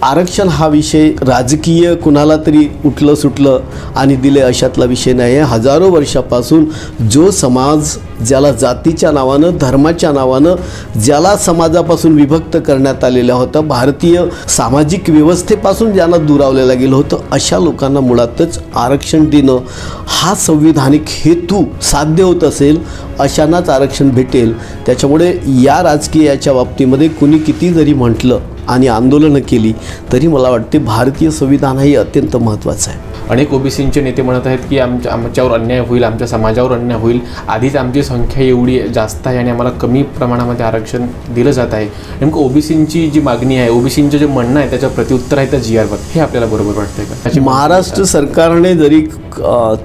आरक्षण हा विषय राजकीय कुणाला तरी उठलं सुटलं आणि दिले अशातला विषय नाही आहे। हजारो वर्षापासून जो समाज ज्याला जातीच्या नावानं धर्माच्या नावानं ज्याला समाजापासून विभक्त करण्यात आलेला होता, भारतीय सामाजिक व्यवस्थेपासून ज्यांना दुरावलेलं गेलं होतं, अशा लोकांना मुळातच आरक्षण देणं हा संविधानिक हेतू साध्य होत असेल अशांनाच आरक्षण भेटेल। त्याच्यामुळे या राजकीयाच्या बाबतीमध्ये कुणी किती जरी म्हटलं आणि आंदोलनं केली तरी मला वाटते भारतीय संविधान हे अत्यंत महत्त्वाचं आहे। अनेक ओबीसींचे नेते म्हणत आहेत की आमच्यावर अन्याय होईल, आमच्या समाजावर अन्याय होईल, आधीच आमची संख्या एवढी जास्त आहे आणि आम्हाला कमी प्रमाणामध्ये आरक्षण दिलं जात आहे। नेमकं ओबीसींची जी मागणी आहे, ओबीसींचं जे म्हणणं आहे त्याचं प्रत्युत्तर आहे त्या जी-आरवर, हे आपल्याला बरोबर वाटतंय का? महाराष्ट्र सरकारने जरी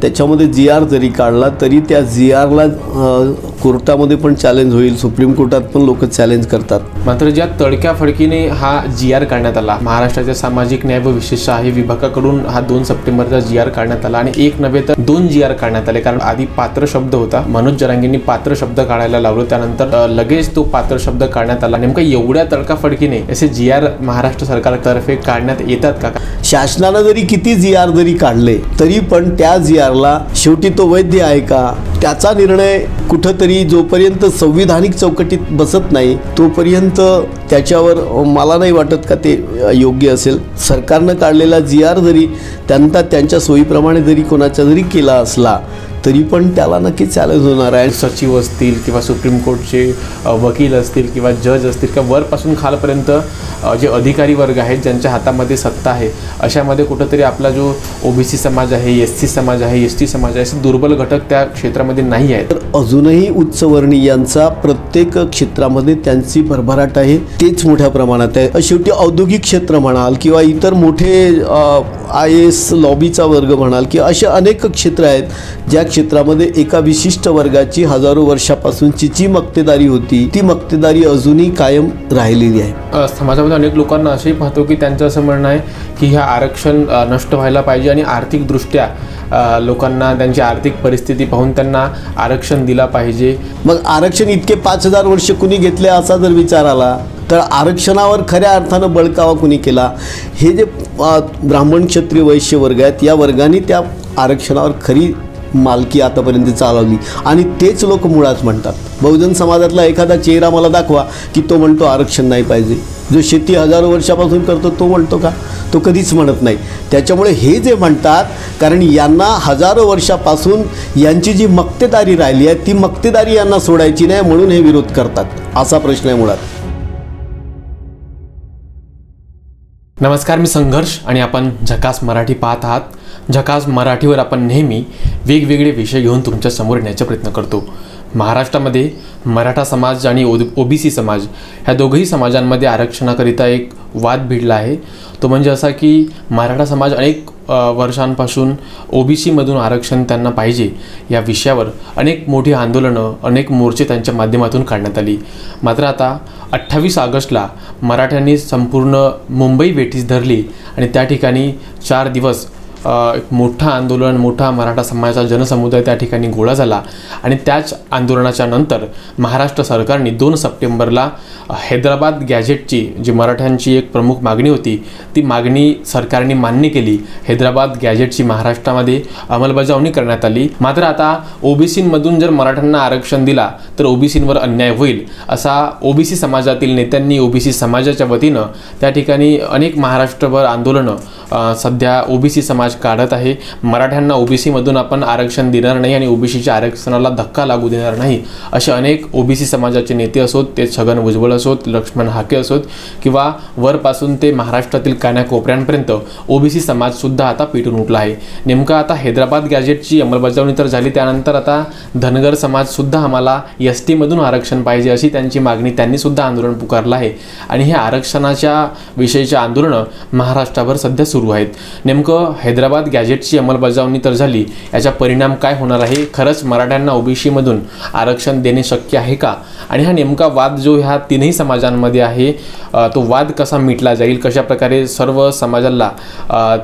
त्याच्यामध्ये जी-आर जरी काढला तरी त्या जी-आरला कोर्टामध्ये पण चॅलेंज होईल, सुप्रीम कोर्टात पण लोक चॅलेंज करतात। मात्र ज्या तडक्या फडकीने हा जी-आर काढण्यात आला, महाराष्ट्राच्या सामाजिक न्याय व विशेष सहाय्य विभागाकडून हा 2 सप्टेंबरचा जी-आर काढण्यात आला आणि एक नव्हे तर 2 जी-आर काढण्यात आले। कारण आधी पात्र शब्द होता, मनोज जरांगेंनी पात्र शब्द काढायला लावलं, त्यानंतर लगेच तो पात्र शब्द काढण्यात आला। नेमकं एवढ्या तडकाफडकीने असे जी-आर महाराष्ट्र सरकारतर्फे काढण्यात येतात का? शासनानं जरी किती जी-आर जरी काढले तरी पण त्या जी-आरला शेवटी तो वैध आहे का, त्याचा निर्णय कुठंतरी जोपर्यंत संविधानिक चौकटीत बसत नाही तोपर्यंत त्याच्यावर मला नाही वाटत का ते योग्य असेल। सरकारनं काढलेला जी-आर जरी त्यांच्या सोयीप्रमाणे जरी कोणाचा जरी केला असला तरी पण त्याला नक्की चॅलेंज होणार आहे। सचिव असतील किंवा सुप्रीम कोर्टचे वकील असतील किंवा जज असतील किंवा वरपासून खालपर्यंत जे अधिकारी वर्ग आहेत ज्यांच्या हातामध्ये सत्ता आहे, अशामध्ये कुठंतरी आपला जो ओबीसी समाज आहे, एससी समाज आहे, एसटी समाज आहे, असे दुर्बल घटक त्या क्षेत्रामध्ये नाही आहेत। तर अजूनही उच्चवर्णीयांचा प्रत्येक क्षेत्रामध्ये त्यांची भरभराट आहे, तेच मोठ्या प्रमाणात आहे। शेवटी औद्योगिक क्षेत्र म्हणाल किंवा इतर मोठे IAS लॉबीचा वर्ग म्हणाल की असे अनेक क्षेत्र आहेत ज्या क्षेत्रामध्ये एका विशिष्ट वर्गाची हजारो वर्षापासूनची जी मक्तेदारी होती ती मक्तेदारी अजूनही कायम राहिलेली आहे। समाजामध्ये अनेक लोकांना असेही पाहतो की त्यांचं असं म्हणणं आहे की हे आरक्षण नष्ट व्हायला पाहिजे आणि आर्थिकदृष्ट्या लोकांना त्यांची आर्थिक परिस्थिती पाहून त्यांना आरक्षण दिला पाहिजे। मग आरक्षण इतके 5000 वर्ष कुणी घेतले असा जर विचार आला तर आरक्षणावर खऱ्या अर्थानं बळकावा कुणी केला? हे जे ब्राह्मण क्षत्रिय वैश्य वर्ग आहेत या वर्गाने त्या आरक्षणावर खरी मालकी आतापर्यंत चालवली आणि तेच लोक मुळात म्हणतात। बहुजन समाजातला एखादा चेहरा मला दाखवा की तो म्हणतो आरक्षण नाही पाहिजे। जो शेती हजारो वर्षापासून करतो तो म्हणतो का? तो कधीच म्हणत नाही। त्याच्यामुळे हे जे म्हणतात कारण यांना हजारो वर्षापासून यांची जी मक्तेदारी राहिली आहे ती मक्तेदारी यांना सोडायची नाही म्हणून हे विरोध करतात असा प्रश्न आहे मुळात। नमस्कार, मी संघर्ष आणि आपण झकास मराठी पाहत आहात। झकास मराठीवर आपण नेहमी वेगवेगळे विषय घेऊन तुमच्या समोर येण्याचा प्रयत्न करतो। महाराष्ट्रामध्ये मराठा समाज आणि ओबीसी समाज ह्या दोघंही समाजांमध्ये आरक्षणाकरिता एक वाद भिडला आहे। तो म्हणजे असा की मराठा समाज अनेक वर्षांपासून ओबीसीमधून आरक्षण त्यांना पाहिजे या विषयावर अनेक मोठी आंदोलनं, अनेक मोर्चे त्यांच्या माध्यमातून काढण्यात आली। मात्र आता 28 ऑगस्टला मराठ्यांनी संपूर्ण मुंबई वेठीस धरली आणि त्या ठिकाणी 4 दिवस एक मोठं आंदोलन, मोठा मराठा समाजाचा जनसमुदाय त्या ठिकाणी गोळा झाला आणि त्याच आंदोलनाच्या नंतर महाराष्ट्र सरकारने 2 सप्टेंबरला हैदराबाद गॅजेटची जी मराठ्यांची एक प्रमुख मागणी होती ती मागणी सरकारने मान्य केली। हैदराबाद गॅजेटची महाराष्ट्रामध्ये अंमलबजावणी करण्यात आली। मात्र आता ओबीसींमधून जर मराठ्यांना आरक्षण दिला तर ओबीसींवर अन्याय होईल असा ओबीसी समाजातील नेत्यांनी, ओबीसी समाजाच्या वतीनं त्या ठिकाणी अनेक महाराष्ट्रभर आंदोलनं सध्या ओबीसी समाज काढत आहे। मराठ्यांना ओबीसीमधून आपण आरक्षण देणार नाही आणि ओबीसीच्या आरक्षणाला धक्का लागू देणार नाही असे अनेक ओबीसी समाजाचे नेते असोत, ते छगन भुजबळ असोत, लक्ष्मण हाके असोत किंवा वरपासून ते महाराष्ट्रातील कानाकोपऱ्यांपर्यंत ओबीसी समाजसुद्धा आता पेटून उठला आहे। नेमकं आता हैदराबाद गॅजेटची अंमलबजावणी तर झाली, त्यानंतर आता धनगर समाजसुद्धा आम्हाला एसटीमधून आरक्षण पाहिजे अशी त्यांची मागणी, त्यांनी सुद्धा आंदोलन पुकारलं आहे आणि हे आरक्षणाच्या विषयीचे आंदोलनं महाराष्ट्राभर सध्या सुरू आहेत। नेमकं हैदराबाद गॅजेटची अंमलबजावणी तर झाली, याचा परिणाम काय होणार आहे? खरंच मराठ्यांना ओबीसीमधून आरक्षण देणे शक्य आहे का? आणि हा नेमका वाद जो ह्या तीनही समाजांमध्ये आहे तो वाद कसा मिटला जाईल, कशा प्रकारे सर्व समाजाला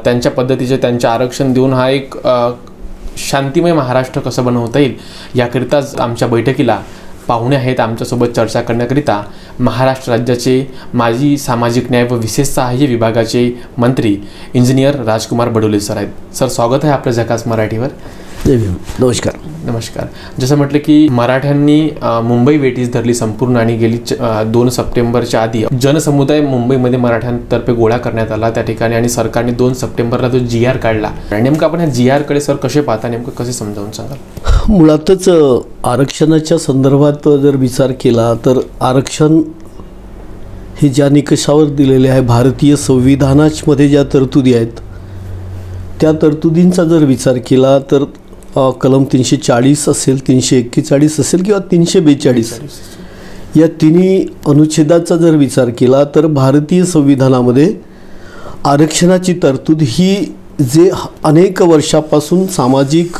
त्यांच्या पद्धतीचे त्यांचे आरक्षण देऊन हा एक शांतिमय महाराष्ट्र कसं बनवता येईल याकरिताच आमच्या बैठकीला पाहुणे आहेत आमच्यासोबत चर्चा करण्याकरिता महाराष्ट्र राज्याचे माजी सामाजिक न्याय व विशेष सहाय्य विभागाचे मंत्री इंजिनियर राजकुमार बडोले सर आहेत. सर, स्वागत आहे आपल्या झकास मराठीवर. नमस्कार. नमस्कार. जसं म्हटलं की मराठ्यांनी मुंबई वेठीस धरली संपूर्ण आणि गेली 2 सप्टेंबरच्या आधी जनसमुदाय मुंबईमध्ये मराठ्यांतर्फे गोळा करण्यात आला त्या ठिकाणी आणि सरकारने 2 सप्टेंबरला जो GR काढला. नेमकं आपण ह्या GR कडे सर कसे पाहता, नेमकं कसे समजावून सांगाल? मुळातच आरक्षणाच्या संदर्भात जर विचार केला तर आरक्षण हे ज्या निकषावर दिलेले आहे, भारतीय संविधानामध्ये ज्या तरतुदी आहेत त्या तरतुदींचा जर विचार केला तर कलम 340 असेल, 341 असेल किंवा 342 या तिन्ही अनुच्छेदाचा जर विचार केला तर भारतीय संविधानामध्ये आरक्षणाची तरतूद ही जे अनेक वर्षापासून सामाजिक,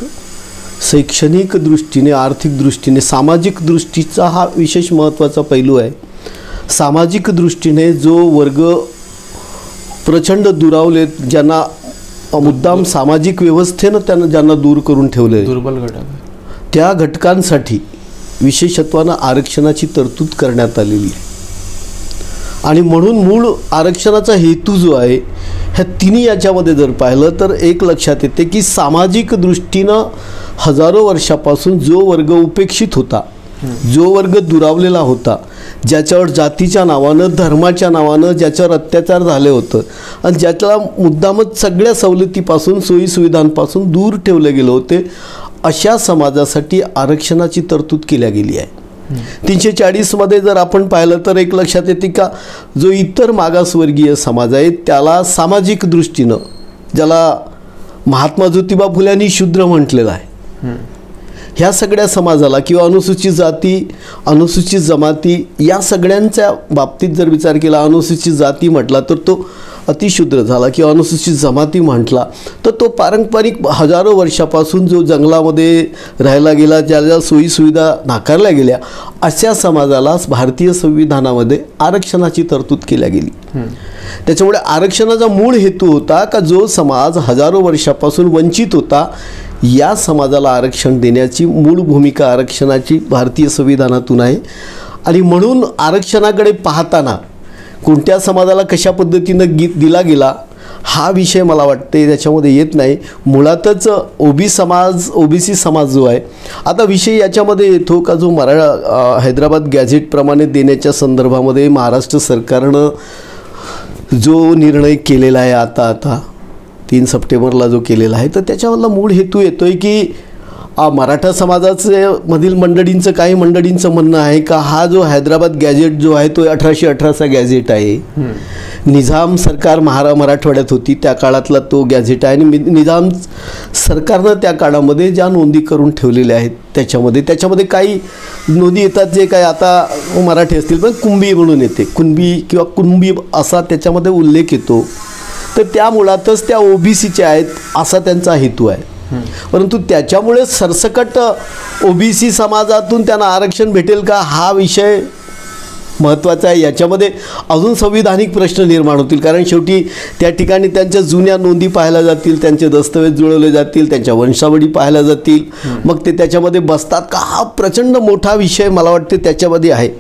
शैक्षणिक दृष्टीने, आर्थिक दृष्टीने, सामाजिक दृष्टीचा हा विशेष महत्त्वाचा पैलू आहे. सामाजिक दृष्टीने जो वर्ग प्रचंड दुरावले, ज्यांना मुद्दाम सामाजिक व्यवस्थेनं त्यांना ज्यांना दूर करून ठेवले, दुर्बल घटक, त्या घटकांसाठी विशेषत्वानं आरक्षणाची तरतूद करण्यात आलेली आहे. आणि म्हणून मूळ आरक्षणाचा हेतू जो आहे, ह्या तिन्ही याच्यामध्ये जर पाहिलं तर एक लक्षात येते की सामाजिक दृष्टीनं हजारो वर्षापासून जो वर्ग उपेक्षित होता, जो वर्ग दुरावलेला होता, ज्याच्यावर जातीच्या नावानं, धर्माच्या नावानं ज्याच्यावर अत्याचार झाले होतं आणि ज्याच्याला मुद्दामच सगळ्या सवलतीपासून, सोयीसुविधांपासून दूर ठेवले गेले होते, अशा समाजासाठी आरक्षणाची तरतूद केल्या गेली आहे. 340मध्ये जर आपण पाहिलं तर एक लक्षात येते का जो इतर मागासवर्गीय समाज आहे त्याला सामाजिक दृष्टीनं, ज्याला महात्मा ज्योतिबा फुल्यांनी शूद्र म्हटलेलं आहे, ह्या सगळ्या समाजाला किंवा अनुसूचित जाती, अनुसूचित जमाती या सगळ्यांच्या बाबतीत जर विचार केला, अनुसूचित जाती म्हटला तर तो अतिशूद्र झाला किंवा अनुसूचित जमाती म्हटला तर तो पारंपरिक हजारो वर्षापासून जो जंगलामध्ये राहायला गेला, ज्याला सोयीसुविधा नाकारल्या गेल्या, अशा समाजाला भारतीय संविधानामध्ये आरक्षणाची तरतूद केल्या गेली. त्याच्यामुळे आरक्षणाचा मूळ हेतू होता का जो समाज हजारो वर्षापासून वंचित होता, या समाजाला आरक्षण देण्याची मूळ भूमिका आरक्षणाची भारतीय संविधानातून आहे. आणि म्हणून आरक्षणाकडे पाहताना कोणत्या समाजाला कशा पद्धतीनं दिला गेला हा विषय मला वाटते त्याच्यामध्ये येत नाही. मुळातच ओबीसी समाज जो आहे, आता विषय याच्यामध्ये येतो का जो हैदराबाद गॅझेटप्रमाणे देण्याच्या संदर्भामध्ये महाराष्ट्र सरकारनं जो निर्णय केलेला आहे आता 3 सप्टेंबरला जो केलेला आहे, तर त्याच्यामधला मूळ हेतू येतो आहे की मराठा समाजाचे मधील मंडळींचं, काही मंडळींचं म्हणणं आहे का हा जो हैदराबाद गॅझेट जो आहे तो 1818चा गॅझेट आहे. निजाम सरकार मराठवाड्यात होती त्या काळातला तो गॅझेट आहे आणि निजाम सरकारनं त्या काळामध्ये ज्या नोंदी करून ठेवलेल्या आहेत त्याच्यामध्ये काही नोंदी येतात जे काय आता मराठी असतील पण कुणबी म्हणून येते, कुणबी किंवा कुणबी असा त्याच्यामध्ये उल्लेख येतो. तर त्या मुळातच त्या ओबीसीच्या आहेत असा त्यांचा हेतू आहे. परंतु त्याच्यामुळे सरसकट ओबीसी समाजातून त्यांना आरक्षण भेटेल का हा विषय महत्त्वाचा आहे. याच्यामध्ये अजून संविधानिक प्रश्न निर्माण होतील, कारण शेवटी त्या ठिकाणी त्यांच्या जुन्या नोंदी पाहायला जातील, त्यांचे दस्तऐवज जुळवले जातील, त्यांच्या वंशावळी पाहायला जातील, मग ते त्याच्यामध्ये बसतात का हा प्रचंड मोठा विषय मला वाटते त्याच्यामध्ये आहे.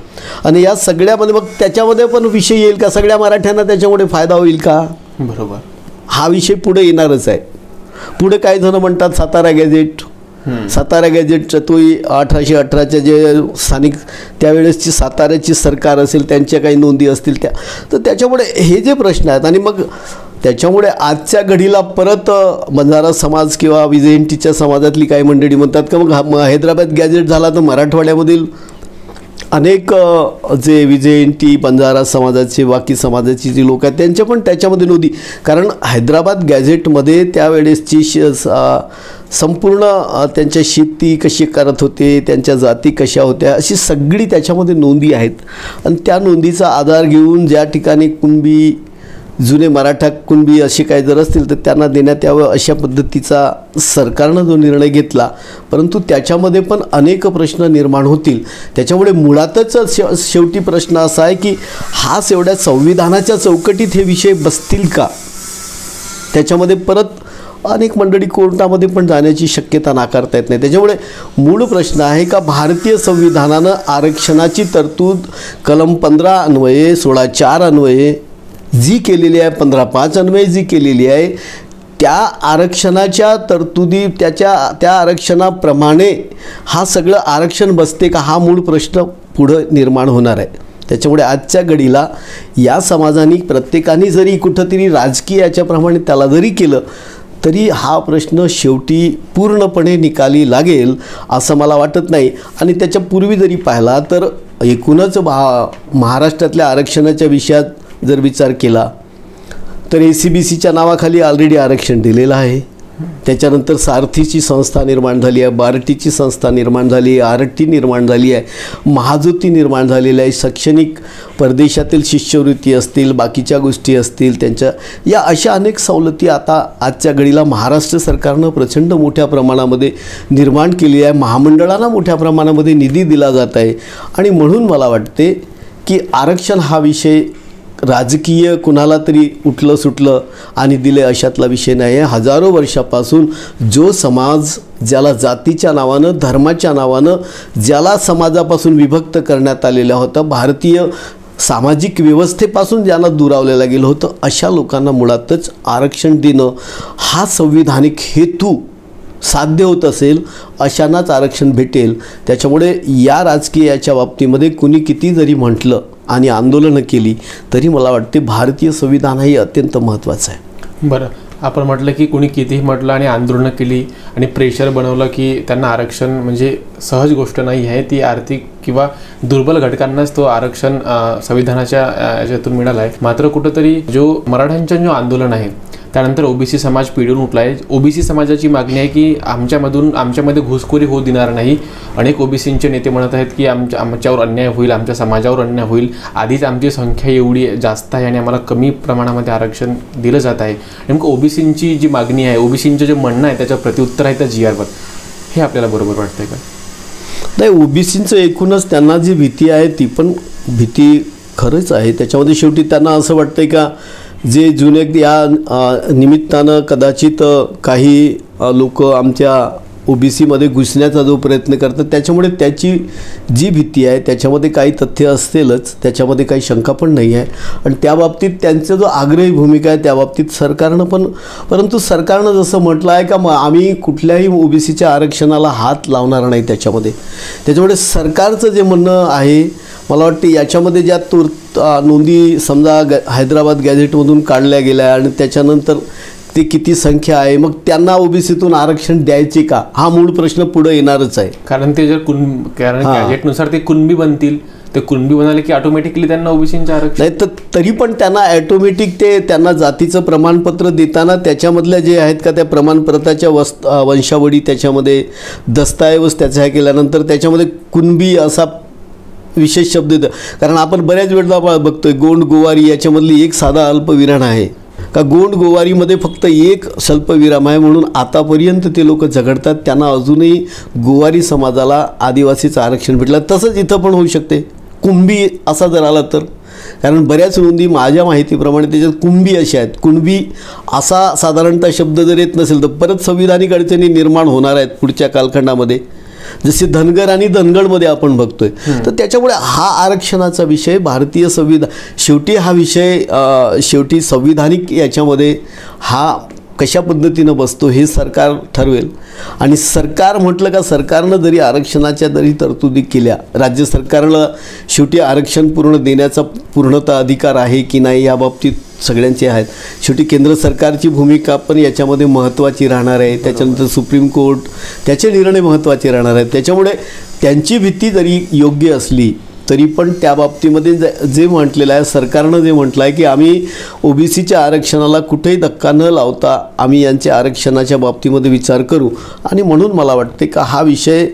आणि या सगळ्यामध्ये मग त्याच्यामध्ये पण विषय येईल का, सगळ्या मराठ्यांना त्याच्यामुळे फायदा होईल का, बरोबर हा विषय पुढे येणारच आहे. पुढे काही जण म्हणतात सातारा गॅझेटचं तो 1818च्या जे स्थानिक त्यावेळेसची साताऱ्याची सरकार असेल त्यांच्या काही नोंदी असतील त्या, तर त्याच्यामुळे हे जे प्रश्न आहेत आणि मग त्याच्यामुळे आजच्या घडीला परत बंजारा समाज किंवा विजयंतीच्या समाजातली काही मंडळी म्हणतात का मग हैदराबाद गॅझेट झाला तर मराठवाड्यामधील अनेक जे विजयंती, बंजारा समाजाचे, बाकी समाजाची जी लोक आहेत त्यांच्या पण त्याच्यामध्ये नोंदी, कारण हैदराबाद गॅझेटमध्ये त्यावेळेसची संपूर्ण त्यांच्या शेती कशी करत होते, त्यांच्या जाती कशा होत्या, अशी सगळी त्याच्यामध्ये नोंदी आहेत. आणि त्या नोंदीचा आधार घेऊन ज्या ठिकाणी कुणबी, जुने मराठा कुणबी असे काही जर असतील तर त्यांना देण्यात यावं अशा पद्धतीचा सरकारनं जो निर्णय घेतला. परंतु त्याच्यामध्ये पण अनेक प्रश्न निर्माण होतील. त्याच्यामुळे मुळातच शेवटी प्रश्न असा आहे की हाच एवढ्या संविधानाच्या चौकटीत हे विषय बसतील का, त्याच्यामध्ये परत अनेक मंडळी कोर्टामध्ये पण जाण्याची शक्यता नाकारता येत नाही. त्याच्यामुळे मूळ प्रश्न आहे का भारतीय संविधानानं आरक्षणाची तरतूद कलम 15 अन्वये 16(4) अन्वये जी केलेली आहे, 15(5) अन्वये जी केलेली आहे, त्या आरक्षणाच्या तरतुदी त्या आरक्षणाप्रमाणे हा सगळं आरक्षण बसते का, हा मूळ प्रश्न पुढं निर्माण होणार आहे. त्याच्यामुळे आजच्या घडीला या समाजाने प्रत्येकाने जरी कुठंतरी राजकीय याच्याप्रमाणे त्याला जरी केलं तरी हा प्रश्न शेवटी पूर्णपणे निकाली लागेल असं मला वाटत नाही. आणि त्याच्यापूर्वी जरी पाहिला तर एकूणच महाराष्ट्रातल्या आरक्षणाच्या विषयात जर विचार केला तर ACBCच्या नावाखाली ऑलरेडी आरक्षण दिलेलं आहे. त्याच्यानंतर सारथीची संस्था निर्माण झाली आहे, बार्टीची संस्था निर्माण झाली आहे, RT निर्माण झाली आहे, महाज्योती निर्माण झालेली आहे, शैक्षणिक परदेशातील शिष्यवृत्ती असतील, बाकीच्या गोष्टी असतील, त्यांच्या या अशा अनेक सवलती आता आजच्या घडीला महाराष्ट्र सरकारनं प्रचंड मोठ्या प्रमाणामध्ये निर्माण केली आहे. महामंडळांना मोठ्या प्रमाणामध्ये निधी दिला जात आहे. आणि म्हणून मला वाटते की आरक्षण हा विषय राजकीय कुणाला तरी उठलं सुटलं आणि दिले अशातला विषय नाही आहे. हजारो वर्षापासून जो समाज ज्याला जातीच्या नावानं, धर्माच्या नावानं, ज्याला समाजापासून विभक्त करण्यात आलेला होता, भारतीय सामाजिक व्यवस्थेपासून ज्यांना दुरावलेलं गेलं होतं, अशा लोकांना मुळातच आरक्षण देणं हा संविधानिक हेतू साध्य होत असेल, अशांनाच आरक्षण भेटेल. त्याच्यामुळे या राजकीय याच्या बाबतीमध्ये कुणी किती जरी म्हटलं आणि आंदोलनं केली तरी मला वाटते भारतीय संविधान हे अत्यंत महत्त्वाचं आहे. बरं, आपण म्हटलं की कुणी कितीही म्हटलं आणि आंदोलनं केली आणि प्रेशर बनवलं की त्यांना आरक्षण म्हणजे सहज गोष्ट नाही आहे, ती आर्थिक किंवा दुर्बल घटकांनाच तो आरक्षण संविधानाच्या याच्यातून मिळाला आहे. मात्र कुठंतरी जो मराठ्यांचं जो आंदोलन आहे त्यानंतर OBC समाज पिढीवरून उठला आहे. OBC समाजाची मागणी आहे की आमच्यामध्ये घुसखोरी होऊ देणार नाही. अनेक OBCचे नेते म्हणत आहेत की आमच्यावर अन्याय होईल, आमच्या समाजावर अन्याय होईल, आधीच आमची संख्या एवढी जास्त आहे आणि आम्हाला कमी प्रमाणामध्ये आरक्षण दिलं जात आहे. नेमकं OBCची जी मागणी आहे, OBCचं जे म्हणणं आहे त्याचं प्रत्युत्तर आहे त्या GRवर, हे आपल्याला बरोबर वाटतंय का? नाही, OBCचं एकूणच त्यांना जी भीती आहे ती पण भीती खरंच आहे. त्याच्यामध्ये शेवटी त्यांना असं वाटतंय का जे जुने या निमित्तानं कदाचित काही लोक आमच्या OBCमध्ये घुसण्याचा जो प्रयत्न करतात, त्याच्यामुळे त्याची जी भीती आहे त्याच्यामध्ये काही तथ्य असतीलच, त्याच्यामध्ये काही शंका पण नाही आहे. आणि त्या बाबतीत त्यांचा जो आग्रही भूमिका आहे त्या बाबतीत सरकारनं पण, परंतु सरकारनं जसं म्हटलं आहे का आम्ही कुठल्याही OBCच्या आरक्षणाला हात लावणार नाही त्याच्यामुळे सरकारचं जे म्हणणं आहे मला वाटतं याच्यामध्ये ज्या नोंदी समजा हैदराबाद गॅझेटमधून काढल्या गेल्या आणि त्याच्यानंतर ते किती संख्या आहे, मग त्यांना OBCतून आरक्षण द्यायचे का, हा मूळ प्रश्न पुढे येणारच आहे. कारण ते जर गॅझेटनुसार ते कुणबी बनतील, ते कुणबी बनाले की ऑटोमॅटिकली त्यांना OBCचं आरक्षण नाही, तर तरी पण त्यांना ॲटोमॅटिक त्यांना जातीचं प्रमाणपत्र देताना त्याच्यामधल्या जे आहेत का त्या प्रमाणपत्राच्या वंशावळी, त्याच्यामध्ये दस्तऐवज त्याचा केल्यानंतर त्याच्यामध्ये कुणबी असा विशेष शब्द येतं. कारण आपण बऱ्याच वेळेला बघतोय गोंड गोवारी याच्यामधली एक साधा अल्पविराम आहे का, गोंड गोवारीमध्ये फक्त एक स्वल्पविराम आहे म्हणून आतापर्यंत ते लोक झगडतात. त्यांना अजूनही गोवारी समाजाला आदिवासीचं आरक्षण भेटलं. तसंच इथं पण होऊ शकते कुणबी असा जर आला तर, कारण बऱ्याच नोंदी माझ्या माहितीप्रमाणे त्याच्यात कुणबी अशा आहेत. कुणबी असा साधारणतः शब्द जर येत नसेल तर परत संविधानिक अडचणी निर्माण होणार आहेत पुढच्या कालखंडामध्ये, जसे धनगर आणि धनगडमध्ये आपण बघतोय. तर त्याच्यामुळे हा आरक्षणाचा विषय भारतीय शेवटी हा विषय शेवटी संविधानिक याच्यामध्ये हा कशा पद्धतीनं बसतो हे सरकार ठरवेल. आणि सरकार म्हटलं का सरकारनं जरी आरक्षणाच्या जरी तरतुदी केल्या, राज्य सरकारला शेवटी आरक्षण पूर्ण देण्याचा पूर्णतः अधिकार आहे की नाही या बाबतीत सगळ्यांचे आहेत. शेवटी केंद्र सरकारची भूमिका पण याच्यामध्ये महत्त्वाची राहणार आहे. त्याच्यानंतर सुप्रीम कोर्ट त्याचे निर्णय महत्त्वाचे राहणार आहेत. त्याच्यामुळे त्यांची भीती जरी योग्य असली तरी पण त्या बाबतीमध्ये जे म्हटलेलं आहे, सरकारनं जे म्हटलं आहे की आम्ही OBCच्या आरक्षणाला कुठेही धक्का न लावता आम्ही यांच्या आरक्षणाच्या बाबतीमध्ये विचार करू. आणि म्हणून मला वाटते का हा विषय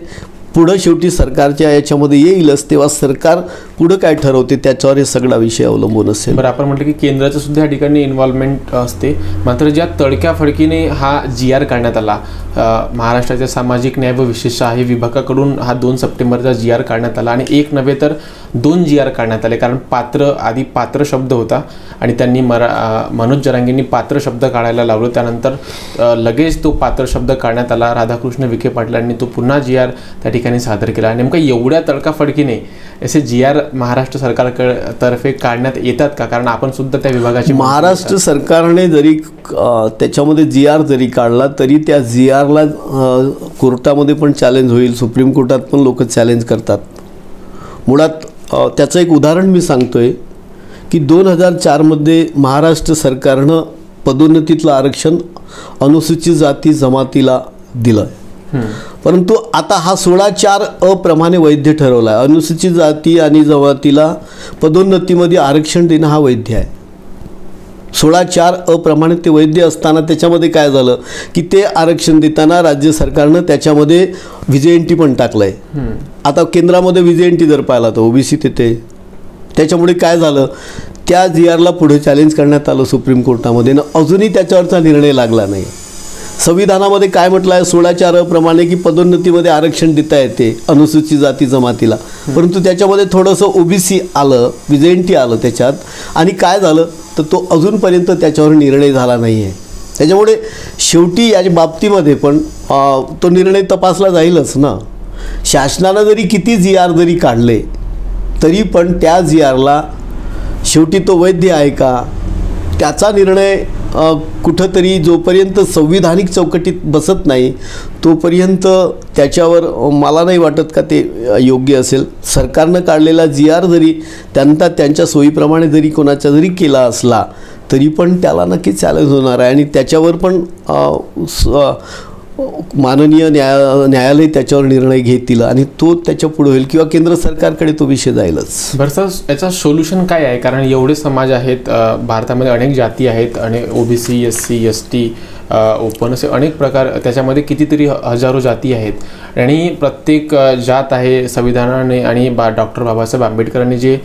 पुढं शेवटी सरकारच्या याच्यामध्ये येईलच, तेव्हा सरकार पुढं काय ठरवते त्याच्यावर हे सगळा विषय अवलंबून असेल. बरं, आपण म्हटलं की केंद्राचं सुद्धा या ठिकाणी इन्व्हॉल्वमेंट असते. मात्र ज्या तडक्या फडकीने हा GR काढण्यात आला, महाराष्ट्राच्या सामाजिक न्याय व विशेष सहाय्य विभागाकडून हा 2 सप्टेंबरचा GR काढण्यात आला आणि एक नव्हे तर 2 GR काढण्यात आले. कारण आधी पात्र शब्द होता आणि त्यांनी मनोज जरांगेंनी पात्र शब्द काढायला लावलं. त्यानंतर लगेच तो पात्र शब्द काढण्यात आला. राधाकृष्ण विखे पाटलांनी तो पुन्हा GR त्या ठिकाणी सादर केला. नेमकं एवढ्या तडकाफडकीने असे GR महाराष्ट्र सरकारतर्फे काढण्यात येतात का? कारण आपण सुद्धा त्या विभागाची महाराष्ट्र सरकारने जरी त्याच्यामध्ये GR जरी काढला तरी त्या GRला कोर्टामध्ये पण चॅलेंज होईल, सुप्रीम कोर्टात पण लोक चॅलेंज करतात. मुळात त्याचं एक उदाहरण मी सांगतोय की 2004मध्ये महाराष्ट्र सरकारनं पदोन्नतीतलं आरक्षण अनुसूचित जाती जमातीला दिलं, परंतु आता हा 16(4) प्रमाणे वैध ठरवला आहे. अनुसूचित जाती आणि जमातीला पदोन्नतीमध्ये आरक्षण देणं हा वैध आहे. 16(4) प्रमाणे ते वैध असताना त्याच्यामध्ये काय झालं की ते आरक्षण देताना राज्य सरकारनं त्याच्यामध्ये व्हिजेएनटी पण टाकलं आहे. आता केंद्रामध्ये व्हिजेएनटी जर पाहिला तर ओबीसी तिथे, त्याच्यामुळे काय झालं त्या GRला पुढे चॅलेंज करण्यात आलं सुप्रीम कोर्टामध्ये ना अजूनही त्याच्यावरचा निर्णय लागला नाही. संविधानामध्ये काय म्हटलं आहे 16(4) प्रमाणे की पदोन्नतीमध्ये आरक्षण देता येते अनुसूचित जाती जमातीला, परंतु त्याच्यामध्ये थोडंसं ओबीसी आलं, व्हिजेएनटी आलं त्याच्यात आणि काय झालं तर तो अजूनपर्यंत त्याच्यावर निर्णय झाला नाही आहे. त्याच्यामुळे शेवटी या बाबतीमध्ये पण तो निर्णय तपासला जाईलच ना. शासनानं जरी किती GR जरी काढले तरी पण त्या GRला शेवटी तो वैध आहे का त्याचा निर्णय कुठंतरी जोपर्यंत संविधानिक चौकटीत बसत नाही तोपर्यंत त्याच्यावर मला नाही वाटत का ते योग्य असेल. सरकारनं काढलेला GR जरी त्यांच्या सोयीप्रमाणे जरी कोणाचा जरी केला असला तरी पण त्याला नक्की चॅलेंज होणार आहे आणि त्याच्यावर पण माननीय न्यायालय त्याच्यावर निर्णय घेतील आणि तो त्याच्या पुढे होईल किंवा केंद्र सरकारकडे तो विषय जाईलच. बरं सर, याचा सोल्युशन काय आहे? कारण एवढे समाज आहेत भारतामध्ये, अनेक जाती आहेत आणि ओबीसी, SC, ST, ओपन असे अनेक प्रकार, त्याच्यामध्ये कितीतरी हजारो जाती आहेत आणि प्रत्येक जात आहे संविधानाने आणि डॉक्टर बाबासाहेब आंबेडकरांनी जे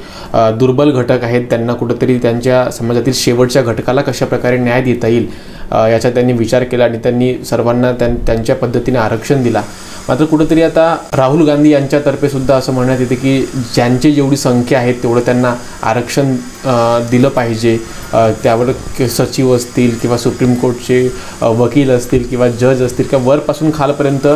दुर्बल घटक आहेत त्यांना कुठंतरी त्यांच्या समाजातील शेवटच्या घटकाला कशा प्रकारे न्याय देता येईल याचा त्यांनी विचार केला आणि त्यांनी सर्वांना त्यांच्या पद्धतीने आरक्षण दिला. मात्र कुठंतरी आता राहुल गांधी यांच्यातर्फे सुद्धा असं म्हणण्यात येते की ज्यांची जेवढी संख्या आहे तेवढं त्यांना आरक्षण दिलं पाहिजे. त्यावर सचिव असतील किंवा सुप्रीम कोर्टचे वकील असतील किंवा जज असतील किंवा वरपासून खालपर्यंत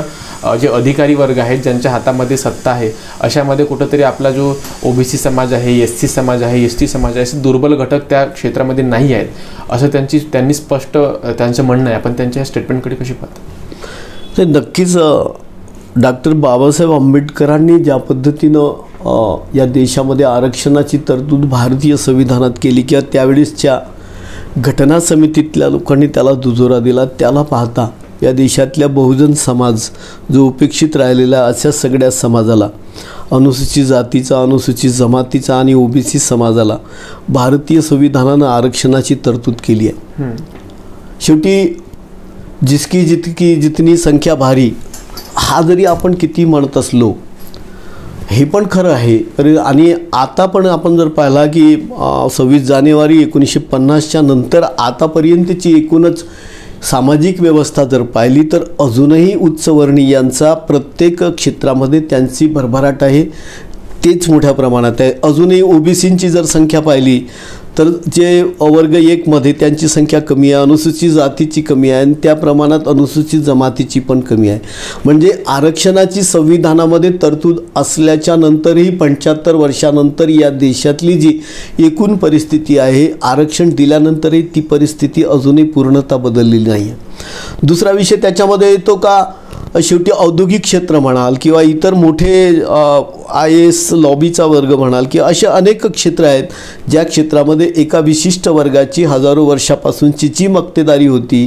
जे अधिकारी वर्ग आहेत ज्यांच्या हातामध्ये सत्ता आहे अशामध्ये कुठंतरी आपला जो ओबीसी समाज आहे, SC समाज आहे, ST समाज आहे, असे दुर्बल घटक त्या क्षेत्रामध्ये नाही आहेत असं त्यांनी स्पष्ट त्यांचं म्हणणं आहे. आपण त्यांच्या स्टेटमेंटकडे कशी पाहता? ते नक्कीच डॉक्टर बाबासाहेब आंबेडकरांनी ज्या पद्धतीनं या देशामध्ये आरक्षणाची तरतूद भारतीय संविधानात केली किंवा त्यावेळेसच्या घटना समितीतल्या लोकांनी त्याला दुजोरा दिला, त्याला पाहता या देशातल्या बहुजन समाज जो उपेक्षित राहिलेला अशा सगळ्या समाजाला, अनुसूचित जातीचा, अनुसूचित जमातीचा आणि ओबीसी समाजाला भारतीय संविधानानं आरक्षणाची तरतूद केली आहे. शेवटी जितनी संख्या भारी हा जरी आपण किती म्हणत असलो हे पण खरं आहे. आणि आता पण आपण जर पाहिला की 26 जानेवारी 1950च्या नंतर आतापर्यंतची एकूणच सामाजिक व्यवस्था जर पाहिली तर अजूनही उच्चवर्णीयांचा प्रत्येक क्षेत्रामध्ये त्यांची भरभराट आहे, तेच मोठ्या प्रमाणात आहे. अजूनही ओबीसींची जर संख्या पाहिली तर जे वर्ग 1 मध्ये त्यांची संख्या कमी आहे, अनुसूचित जातीची कमी आहे आणि त्या प्रमाणात अनुसूचित जमातीची पण कमी आहे. म्हणजे आरक्षणाची संविधानामध्ये तरतूद असल्याच्या नंतरही 75 वर्षानंतर या देशातली जी एकूण परिस्थिती आहे, आरक्षण दिल्यानंतरही ती परिस्थिती अजूनही पूर्णतः बदललेली नाही आहे. दुसरा विषय त्याच्यामध्ये येतो का शेवटी औद्योगिक क्षेत्र म्हणाल किंवा इतर मोठे IAS लॉबीचा वर्ग म्हणाल की असे अनेक क्षेत्र आहेत ज्या क्षेत्रामध्ये एका विशिष्ट वर्गाची हजारो वर्षापासूनची जी मक्तेदारी होती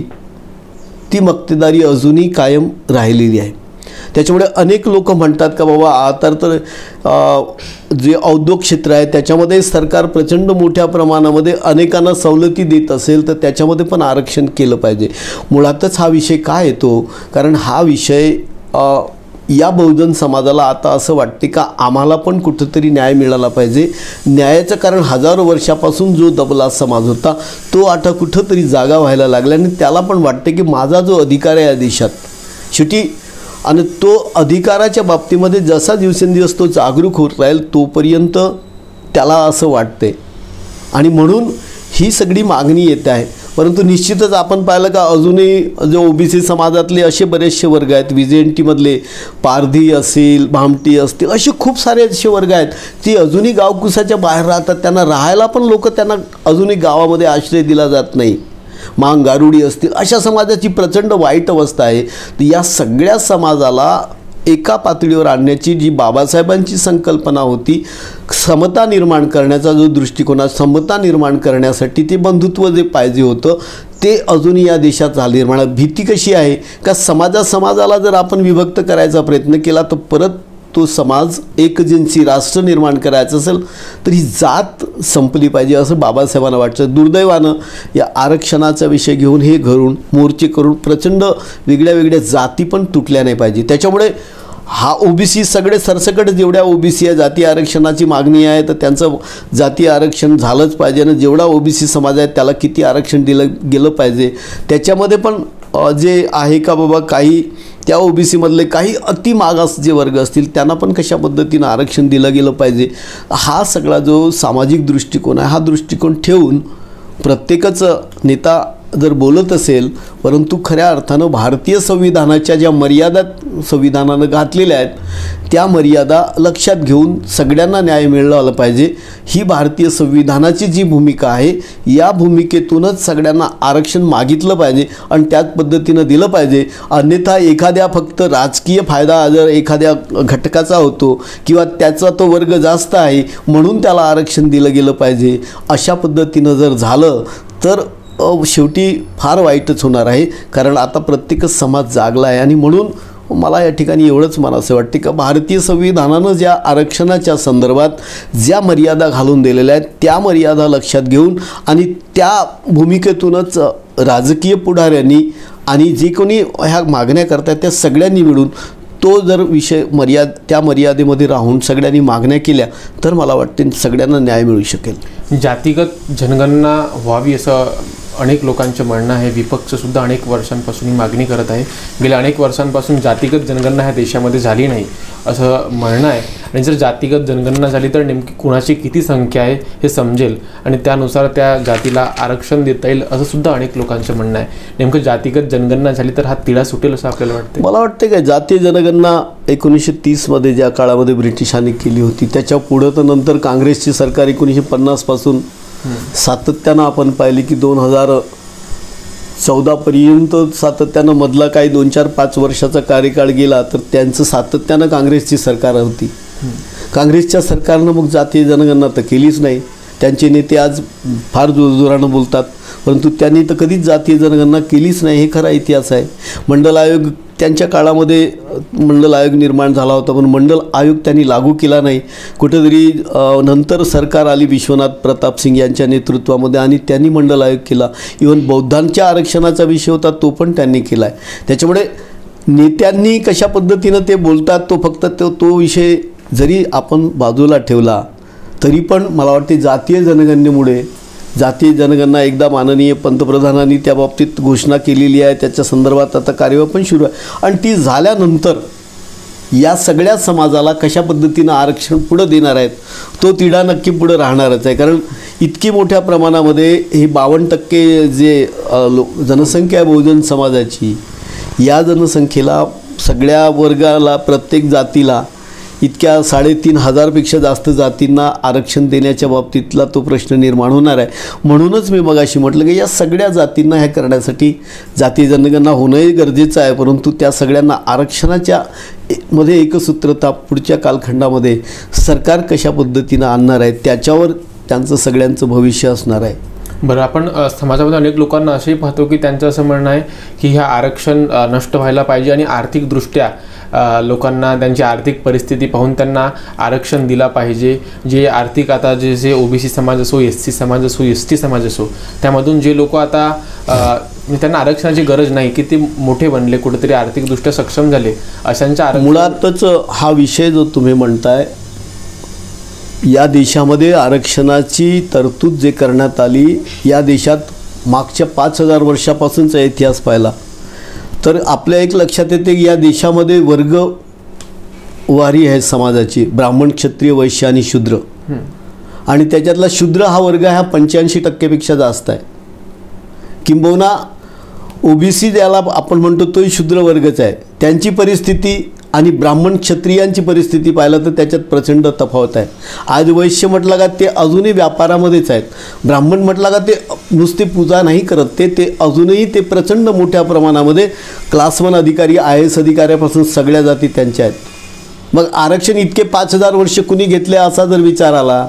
ती मक्तेदारी अजूनही कायम राहिलेली आहे. त्याच्यामुळे अनेक लोक म्हणतात का बाबा आता तर जे औद्योग क्षेत्र आहे त्याच्यामध्ये सरकार प्रचंड मोठ्या प्रमाणामध्ये अनेकांना सवलती देत असेल तर त्याच्यामध्ये पण आरक्षण केलं पाहिजे. मुळातच हा विषय काय येतो कारण हा विषय या बहुजन समाजाला आता असं वाटते का आम्हाला पण कुठंतरी न्याय मिळाला पाहिजे. न्यायाचं कारण हजारो वर्षापासून जो दबला समाज होता तो आता कुठंतरी जागा व्हायला लागला आणि त्याला पण वाटते की माझा जो अधिकार आहे या देशात, शेवटी आणि तो अधिकाराच्या बाबतीमध्ये जसा दिवसेंदिवस तो जागरूक होत राहील तोपर्यंत त्याला असं वाटते आणि म्हणून ही सगळी मागणी येत आहे. परंतु निश्चितच आपण पाहिलं का अजूनही जो ओबीसी समाजातले असे बरेचसे वर्ग आहेत, व्हीजेएनटीमधले पारधी असेल, भामटी असतील, असे खूप सारे असे वर्ग आहेत ती अजूनही गावकुसाच्या बाहेर राहतात. त्यांना राहायला पण लोक त्यांना अजूनही गावामध्ये आश्रय दिला जात नाही. मांग गारुडी असतील अशा समाजाची प्रचंड वाईट अवस्था आहे. तर या सगळ्या समाजाला एका पातळीवर आणण्याची जी बाबासाहेबांची संकल्पना होती, समता निर्माण करण्याचा जो दृष्टिकोन, समता निर्माण करण्यासाठी ते बंधुत्व जे पाहिजे होतं ते अजूनही या देशात झाले निर्माण. भीती कशी आहे का समाजाला जर आपण विभक्त करायचा प्रयत्न केला तर परत तो समाज एकजिन्सी राष्ट्र निर्माण करायचं असेल तर ही जात संपली पाहिजे असं बाबासाहेबांना वाटतं. दुर्दैवानं या आरक्षणाचा विषय घेऊन हे घरून मोर्चे करून प्रचंड वेगळ्या जाती पण तुटल्या नाही पाहिजे. त्याच्यामुळे हा ओबीसी सगळे सरसकट जेवढ्या ओबीसी आहे जाती आरक्षणाची मागणी आहे तर त्यांचं जाती आरक्षण झालंच पाहिजे आणि जेवढा ओबीसी समाज आहे त्याला किती आरक्षण दिलं गेलं पाहिजे. त्याच्यामध्ये पण जे आहे का बाबा काही त्या ओबीसीमधले काही अति मागास जे वर्ग असतील त्यांना पण कशा पद्धतीनं आरक्षण दिलं गेलं पाहिजे. हा सगळा जो सामाजिक दृष्टिकोन आहे हा दृष्टिकोन ठेवून प्रत्येकच नेता जर बोलत असेल, परंतु खऱ्या अर्थानं भारतीय संविधानाच्या ज्या मर्यादा संविधानानं घातलेल्या आहेत त्या मर्यादा लक्षात घेऊन सगळ्यांना न्याय मिळाला पाहिजे. ही भारतीय संविधानाची जी भूमिका आहे या भूमिकेतूनच सगळ्यांना आरक्षण मागितलं पाहिजे आणि त्याच पद्धतीनं दिलं पाहिजे. अन्यथा एखाद्या फक्त राजकीय फायदा जर एखाद्या घटकाचा होतो किंवा त्याचा तो वर्ग जास्त आहे म्हणून त्याला आरक्षण दिलं गेलं पाहिजे, अशा पद्धतीनं जर झालं तर शेवटी फार वाईटच होणार आहे. कारण आता प्रत्येकच समाज जागला आहे आणि म्हणून मला या ठिकाणी एवढंच म्हणावंसं वाटते का भारतीय संविधानानं ज्या आरक्षणाच्या संदर्भात ज्या मर्यादा घालून दिलेल्या आहेत त्या मर्यादा लक्षात घेऊन आणि त्या भूमिकेतूनच राजकीय पुढाऱ्यांनी आणि जे कोणी ह्या मागण्या करतात त्या सगळ्यांनी मिळून तो जर विषय त्या मर्यादेमध्ये राहून सगळ्यांनी मागण्या केल्या तर मला वाटते सगळ्यांना न्याय मिळू शकेल. जातीगत जनगणना व्हावी असं अनेक लोकांचं म्हणणं आहे. विपक्षसुद्धा अनेक वर्षांपासून ही मागणी करत आहे. गेल्या अनेक वर्षांपासून जातीगत जनगणना ह्या देशामध्ये झाली नाही असं म्हणणं आहे आणि जर जातीगत जनगणना झाली तर नेमकी कुणाची किती संख्या आहे हे समजेल आणि त्यानुसार त्या जातीला आरक्षण देता येईल असं सुद्धा अनेक लोकांचं म्हणणं आहे. नेमकं जातीगत जनगणना झाली तर हा तिढा सुटेल असं आपल्याला वाटतं? मला वाटते काय जातीय जनगणना 1930 ज्या काळामध्ये ब्रिटिशांनी केली होती त्याच्या पुढं तर नंतर काँग्रेसची सरकार 1950 पासून सातत्यानं आपण पाहिले की 2014 पर्यंत सातत्यानं मधला काही 2-4-5 वर्षाचा कार्यकाळ गेला तर त्यांचं सातत्यानं काँग्रेसची सरकार होती. काँग्रेसच्या सरकारनं मग जातीय जनगणना तर केलीच नाही. त्यांचे नेते आज फार जोरजोरानं बोलतात परंतु त्यांनी तर कधीच जातीय जनगणना केलीच नाही, हे खरा इतिहास आहे. मंडल आयोग त्यांच्या काळामध्ये मंडल आयोग निर्माण झाला होता पण मंडल आयोग त्यांनी लागू केला नाही. कुठेतरी नंतर सरकार आली विश्वनाथ प्रताप सिंग यांच्या नेतृत्वामध्ये आणि त्यांनी मंडल आयोग केला. इव्हन बौद्धांच्या आरक्षणाचा विषय होता तो पण त्यांनी केला आहे. त्याच्यामुळे नेत्यांनी कशा पद्धतीनं ते बोलतात तो फक्त तो विषय जरी आपण बाजूला ठेवला तरी पण मला वाटते जातीय जनगणनेमुळे जातीय जनगणना एकदा माननीय पंतप्रधानांनी त्या बाबतीत घोषणा केलेली आहे. त्याच्या संदर्भात आता कार्यवाही पण सुरू आहे आणि ती झाल्यानंतर या सगळ्या समाजाला कशा पद्धतीनं आरक्षण पुढं देणार आहेत तो तिढा नक्की पुढं राहणारच आहे. कारण इतकी मोठ्या प्रमाणामध्ये हे 52% जे जनसंख्या आहे बहुजन समाजाची, या जनसंख्येला सगळ्या वर्गाला प्रत्येक जातीला इतक्या 3,500पेक्षा जास्त जातींना आरक्षण देण्याच्या बाबतीतला तो प्रश्न निर्माण होणार आहे. म्हणूनच मी मगाशी म्हटलं की या सगळ्या जातींना हे करण्यासाठी जातीय जनगणना होणंही गरजेचं आहे परंतु त्या सगळ्यांना आरक्षणाच्या मध्ये एकसूत्रता पुढच्या कालखंडामध्ये सरकार कशा पद्धतीनं आणणार आहे त्याच्यावर त्यांचं सगळ्यांचं भविष्य असणार आहे. बरं, आपण समाजामध्ये अनेक लोकांना असेही पाहतो की त्यांचं असं म्हणणं आहे की ह्या आरक्षण नष्ट व्हायला पाहिजे आणि आर्थिकदृष्ट्या लोकांना त्यांची आर्थिक परिस्थिती पाहून त्यांना आरक्षण दिला पाहिजे. जे आर्थिक आता जे ओबीसी समाज असो, SC समाज असो, ST समाज असो, त्यामधून जे लोक आता त्यांना आरक्षणाची गरज नाही की ते मोठे बनले, कुठेतरी आर्थिकदृष्ट्या सक्षम झाले, अशांच्या मुळातच हा विषय जो तुम्ही म्हणताय या देशामध्ये आरक्षणाची तरतूद जे करण्यात आली या देशात मागच्या 5,000 वर्षापासूनचा इतिहास पाहिला तर आपल्या एक लक्षात येते की या देशामध्ये वर्ग वारी आहे समाजाची, ब्राह्मण, क्षत्रिय, वैश्य आणि शूद्र. आणि त्याच्यातला शूद्र हा वर्ग हा 85% जास्त आहे. किंबहुना ओबीसी ज्याला आपण म्हणतो तोही शूद्र वर्गच आहे. त्यांची परिस्थिती आणि ब्राह्मण क्षत्रियांची परिस्थिती पाहिलं तर त्याच्यात प्रचंड तफावत आहे. आज वैश्य म्हटलं का ते अजूनही व्यापारामध्येच आहेत. ब्राह्मण म्हटलं का ते नुसती पूजा नाही करत, ते अजूनही ते प्रचंड मोठ्या प्रमाणामध्ये क्लास 1 अधिकारी, IAS अधिकाऱ्यापासून सगळ्या जाती त्यांच्या आहेत. मग आरक्षण इतके 5000 वर्ष कुणी घेतले असा जर विचार आला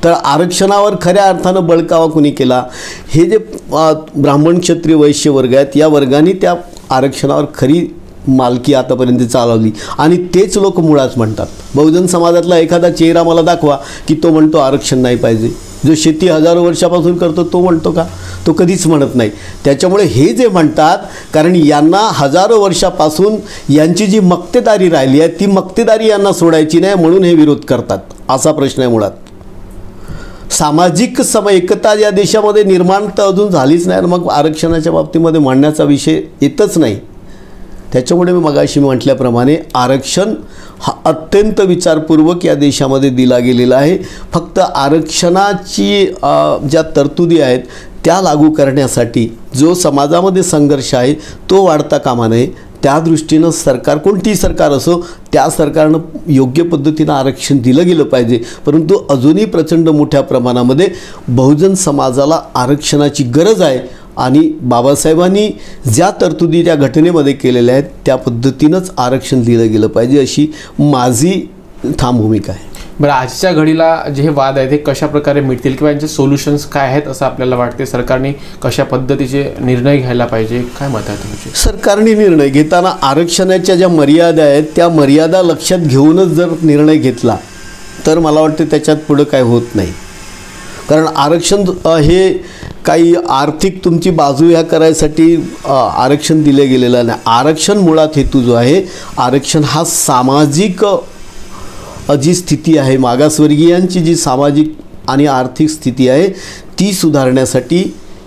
तर आरक्षणावर खऱ्या अर्थानं बळकावा कुणी केला? हे जे ब्राह्मण, क्षत्रिय, वैश्य वर्ग आहेत या वर्गाने त्या आरक्षणावर खरी मालकी आतापर्यंत चालवली. आणि तेच लोक मुळात म्हणतात. बहुजन समाजातला एखादा चेहरा मला दाखवा की तो म्हणतो आरक्षण नाही पाहिजे. जो शेती हजारो वर्षापासून करतो तो म्हणतो का? तो कधीच म्हणत नाही. त्याच्यामुळे हे जे म्हणतात, कारण यांना हजारो वर्षापासून यांची जी मक्तेदारी राहिली आहे ती मक्तेदारी यांना सोडायची नाही, म्हणून हे विरोध करतात असा प्रश्न आहे मुळात. सामाजिक एकता या देशामध्ये निर्माण तर अजून झालीच नाही, मग आरक्षणाच्या बाबतीमध्ये म्हणण्याचा विषय येतच नाही. त्याच्यामुळे मी मगाशी म्हटल्याप्रमाणे आरक्षण हा अत्यंत विचारपूर्वक या देशामध्ये दिला गेलेला आहे. फक्त आरक्षणाची ज्या तरतुदी आहेत त्या लागू करण्यासाठी जो समाजामध्ये संघर्ष आहे तो वाढता कामा नये. त्या दृष्टीनं सरकार, कोणतीही सरकार असो, त्या सरकारनं योग्य पद्धतीनं आरक्षण दिलं गेलं पाहिजे. परंतु अजूनही प्रचंड मोठ्या प्रमाणामध्ये बहुजन समाजाला आरक्षणाची गरज आहे आणि बाबासाहेबांनी ज्या तरतुदी त्या घटनेमध्ये केलेल्या आहेत त्या पद्धतीनंच आरक्षण दिलं गेलं पाहिजे अशी माझी ठाम भूमिका आहे. बरं, आजच्या घडीला जे हे वाद आहेत हे कशा प्रकारे मिटतील किंवा यांचे सोल्युशन्स काय आहेत असं आपल्याला वाटते? सरकारने कशा पद्धतीचे निर्णय घ्यायला पाहिजे, काय मत आहे तुमचे? सरकारने निर्णय घेताना आरक्षणाच्या ज्या मर्यादा आहेत त्या मर्यादा लक्षात घेऊनच जर निर्णय घेतला तर मला वाटते त्याच्यात पुढं काय होत नाही. कारण आरक्षण हे काही आर्थिक तुमची बाजू ह्या करायसाठी आरक्षण दिले गेलेलं नाही. आरक्षण मुळात हेतू जो आहे, आरक्षण हा सामाजिक जी स्थिती आहे, मागासवर्गीयांची जी सामाजिक आणि आर्थिक स्थिती आहे ती सुधारण्यासाठी,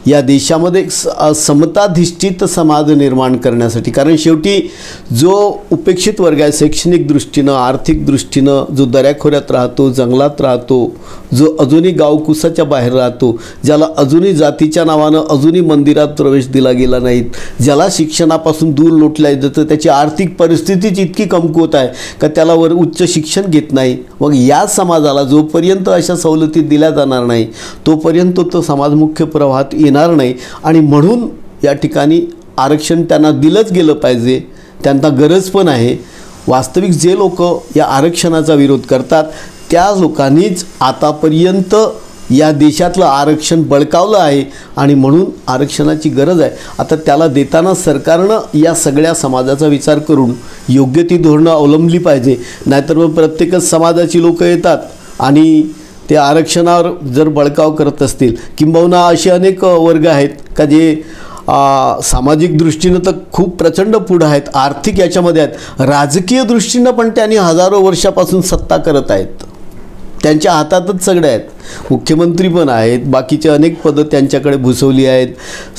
या देशामध्ये समताधिष्ठित समाज निर्माण करण्यासाठी. कारण शेवटी जो उपेक्षित वर्ग आहे शैक्षणिक दृष्टीनं, आर्थिक दृष्टीनं, जो दऱ्याखोऱ्यात राहतो, जंगलात राहतो, जो अजूनही गावकुसाच्या बाहेर राहतो, ज्याला अजूनही जातीच्या नावानं अजूनही मंदिरात प्रवेश दिला गेला नाहीत, ज्याला शिक्षणापासून दूर लोटल्या जातं, त्याची आर्थिक परिस्थितीच इतकी कमकुवत आहे का त्याला उच्च शिक्षण घेत नाही. मग या समाजाला जोपर्यंत अशा सवलती दिल्या जाणार नाही तोपर्यंत तो समाजमुख्य प्रवाहात येणार नाही. आणि म्हणून या ठिकाणी आरक्षण त्यांना दिलंच गेलं पाहिजे, त्यांना गरज पण आहे. वास्तविक जे लोक या आरक्षणाचा विरोध करतात त्या लोकांनीच आतापर्यंत या देशातलं आरक्षण बळकावलं आहे आणि म्हणून आरक्षणाची गरज आहे. आता त्याला देताना सरकारनं या सगळ्या समाजाचा विचार करून योग्य ती धोरणं अवलंबली पाहिजे. नाहीतर मग प्रत्येकच समाजाची लोकं येतात आणि ते आरक्षणावर जर बळकाव करत असतील, किंबहुना असे अनेक वर्ग आहेत का जे सामाजिक दृष्टीनं तर खूप प्रचंड पुढं आहेत, आर्थिक याच्यामध्ये आहेत, राजकीय दृष्टीनं पण त्यांनी हजारो वर्षापासून सत्ता करत आहेत. त्यांच्या हातातच सगळे आहेत, मुख्यमंत्री पण आहेत, बाकीचे अनेक पदं त्यांच्याकडे भुसवली आहेत,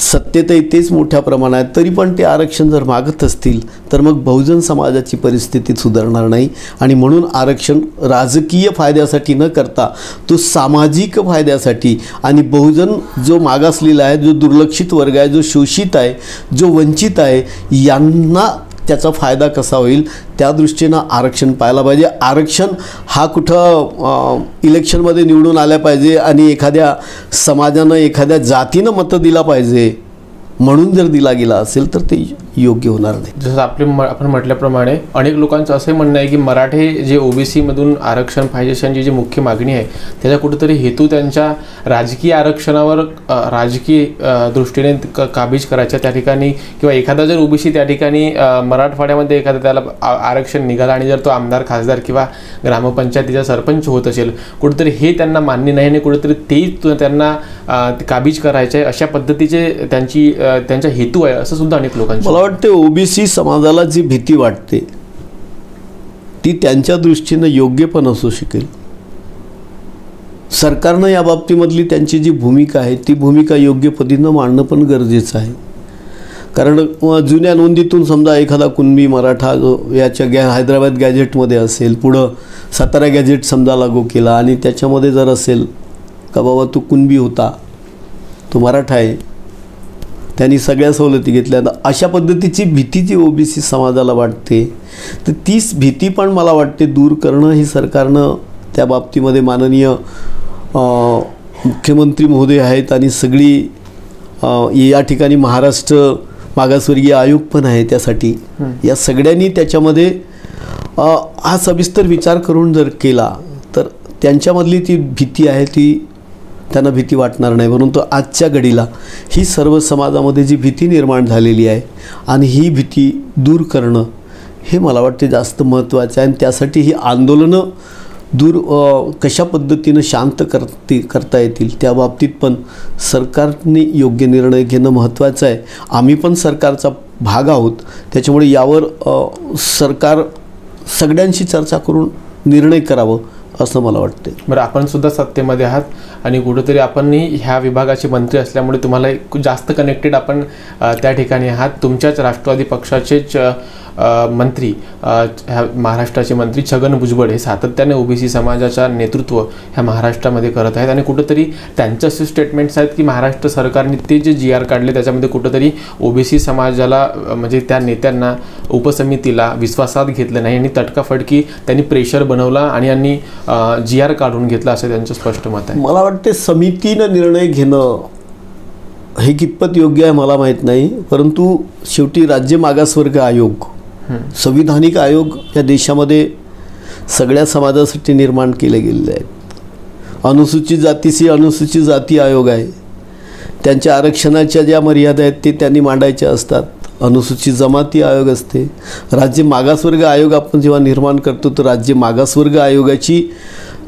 सत्तेतही तेच मोठ्या प्रमाणात. तरी पण ते आरक्षण जर मागत असतील तर मग बहुजन समाजाची परिस्थिती सुधारणार नाही. आणि म्हणून आरक्षण राजकीय फायद्यासाठी न करता तो सामाजिक फायद्यासाठी, आणि बहुजन जो मागासलेला आहे, जो दुर्लक्षित वर्ग आहे, जो शोषित आहे, जो वंचित आहे, यांना त्याचा फायदा कसा होईल त्या दृष्टीनं आरक्षण पाहायला पाहिजे. आरक्षण हा कुठं इलेक्शनमध्ये निवडून आल्या पाहिजे आणि एखाद्या समाजानं, एखाद्या जातीनं मतं दिला पाहिजे म्हणून जर दिला गेला असेल तर ते योग्य होणार नाही. जसं आपण म्हटल्याप्रमाणे अनेक लोकांचं असं म्हणणं आहे की मराठे जे ओबीसीमधून आरक्षण पाहिजे यांची जी मुख्य मागणी आहे त्याचा कुठेतरी हेतू त्यांच्या राजकीय आरक्षणावर राजकीय दृष्टीने काबीज करायच्या त्या ठिकाणी, किंवा एखादा जर ओबीसी त्या ठिकाणी मराठवाड्यामध्ये एखादा त्याला आरक्षण निघालं आणि जर तो आमदार, खासदार किंवा ग्रामपंचायतीचा सरपंच होत असेल, कुठेतरी हे त्यांना मान्य नाही आणि कुठेतरी ते त्यांना काबीज करायचं आहे अशा पद्धतीचे त्यांचा हेतू आहे असं सुद्धा अनेक लोकांची. मला वाटते ओबीसी समाजाला जी भीती वाटते ती त्यांच्या दृष्टीनं योग्य पण असू शकेल. सरकारनं या बाबतीमधली त्यांची जी भूमिका आहे ती भूमिका योग्य पद्धतीनं मांडणं पण गरजेचं आहे. कारण जुन्या नोंदीतून समजा एखादा कुणबी मराठा जो याच्या हैदराबाद गॅजेटमध्ये असेल, पुढं सातारा गॅजेट समजा लागू केला आणि त्याच्यामध्ये जर असेल का बाबा तो कुणबी होता, तो मराठा आहे, त्यांनी सगळ्या सवलती घेतल्या, तर अशा पद्धतीची भीती जी ओबीसी समाजाला वाटते, तर तीच भीती पण मला वाटते दूर करणं ही सरकारनं त्या बाबतीमध्ये माननीय मुख्यमंत्री महोदय आहेत आणि सगळी या ठिकाणी महाराष्ट्र मागासवर्गीय आयोग पण आहे, त्यासाठी या सगळ्यांनी त्याच्यामध्ये हा सविस्तर विचार करून जर केला तर त्यांच्यामधली ती भीती आहे ती त्यांना भीती वाटणार नाही. परंतु आजच्या घडीला ही सर्व समाजामध्ये जी भीती निर्माण झालेली आहे आणि ही भीती दूर करणं हे मला वाटते जास्त महत्त्वाचं आहे. आणि त्यासाठी ही आंदोलनं दूर कशा पद्धतीनं शांत करता येतील त्या बाबतीत पण सरकारने योग्य निर्णय घेणं महत्त्वाचं आहे. आम्ही पण सरकारचा भाग आहोत, त्याच्यामुळे यावर सरकार सगळ्यांशी चर्चा करून निर्णय करावं असं मला वाटते. बरं, आपण सुद्धा सत्तेमध्ये आहात आणि कुठेतरी आपणही ह्या विभागाचे मंत्री असल्यामुळे तुम्हाला जास्त कनेक्टेड आपण त्या ठिकाणी आहात. तुमच्याच राष्ट्रवादी पक्षाचेच मंत्री ह्या महाराष्ट्राचे मंत्री छगन भुजबळ हे सातत्याने ओबीसी समाजाचा नेतृत्व ह्या महाराष्ट्रामध्ये करत आहेत आणि कुठंतरी त्यांचे असे स्टेटमेंट्स आहेत की महाराष्ट्र सरकारने ते जे GR काढले त्याच्यामध्ये कुठंतरी ओबीसी समाजाला म्हणजे त्या नेत्यांना उपसमितीला विश्वासात घेतलं नाही आणि तटकाफडकी त्यांनी प्रेशर बनवला आणि यांनी GR काढून घेतला असं त्यांचं स्पष्ट मत आहे. मला वाटते समितीनं निर्णय घेणं हे कितपत योग्य आहे मला माहीत नाही, परंतु शेवटी राज्य मागासवर्ग आयोग संविधानिक आयोग या देशामध्ये सगळ्या समाजासाठी निर्माण केले गेलेले आहेत. अनुसूचित जातीशी अनुसूचित जाती आयोग आहे, त्यांच्या आरक्षणाच्या ज्या मर्यादा आहेत ते त्यांनी मांडायच्या असतात. अनुसूचित जमाती आयोग असते. राज्य मागासवर्ग आयोग आपण जेव्हा निर्माण करतो तर राज्य मागासवर्ग आयोगाची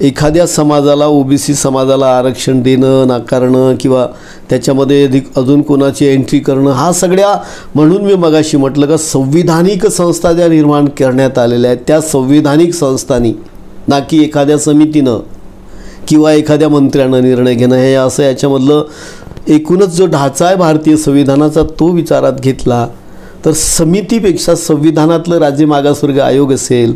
एखाद्या समाजाला ओबीसी समाजाला आरक्षण देणं नाकारणं किंवा त्याच्यामध्ये अजून कोणाची एंट्री करणं हा सगळ्या, म्हणून मी मगाशी म्हटलं का संविधानिक संस्था ज्या निर्माण करण्यात आलेल्या आहेत त्या संविधानिक संस्थांनी, ना की एखाद्या समितीनं किंवा एखाद्या मंत्र्यानं निर्णय घेणं हे असं याच्यामधलं एकूणच जो ढाचा आहे भारतीय संविधानाचा तो विचारात घेतला तर समितीपेक्षा संविधानातलं राज्य मागासवर्ग आयोग असेल,